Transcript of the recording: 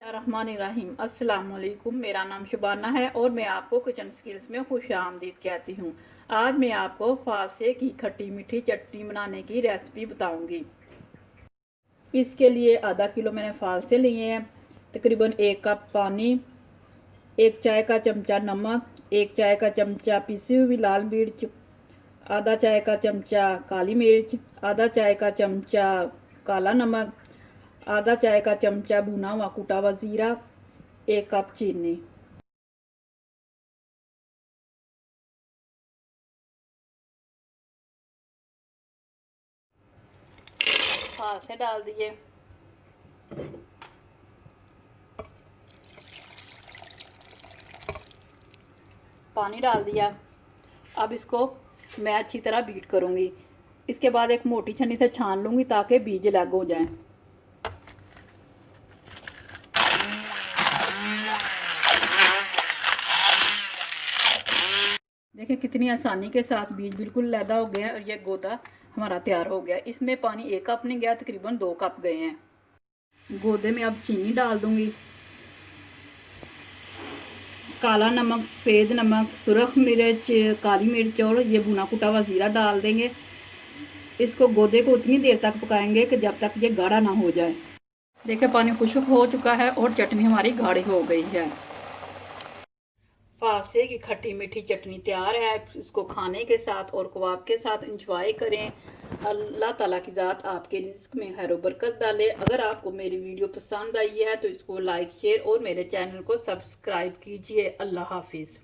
रहमानिर्रहीम। अस्सलाम वालेकुम। मेरा नाम शुबाना है और मैं आपको किचन स्किल्स में खुश आमदीद कहती हूँ। आज मैं आपको फालसे की खट्टी मीठी चटनी बनाने की रेसिपी बताऊंगी। इसके लिए आधा किलो मैंने फालसे लिए हैं, तकरीबन 1 कप पानी, 1 चाय का चमचा नमक, 1 चाय का चमचा पिसी हुई लाल मिर्च, आधा चाय का चमचा काली मिर्च, आधा चाय का चमचा काला नमक, आधा चाय का चमचा भुना हुआ कुटा हुआ जीरा, 1 कप चीनी। हाथ से डाल दिए। पानी डाल दिया। अब इसको मैं अच्छी तरह बीट करूंगी। इसके बाद एक मोटी छन्नी से छान लूंगी ताकि बीज अलग हो जाएं। देखिए कितनी आसानी के साथ बीज बिल्कुल लैदा हो गया और ये गोदा हमारा तैयार हो गया। इसमें पानी 1 कप नहीं गया, तकरीबन 2 कप गए हैं। गोदे में अब चीनी डाल दूंगी, काला नमक, सफ़ेद नमक, सुरख मिर्च, काली मिर्च और ये भुना कुटा हुआ ज़ीरा डाल देंगे। इसको गोदे को उतनी देर तक पकाएंगे कि जब तक ये गाढ़ा ना हो जाए। देखिए पानी खुश्क हो चुका है और चटनी हमारी गाढ़ी हो गई है। फालसे की खट्टी मीठी चटनी तैयार है। इसको खाने के साथ और कबाब के साथ इंजॉय करें। अल्लाह ताला की ज़ात आपके रिज़्क में खैर बरकत डाले। अगर आपको मेरी वीडियो पसंद आई है तो इसको लाइक शेयर और मेरे चैनल को सब्सक्राइब कीजिए। अल्लाह हाफिज़।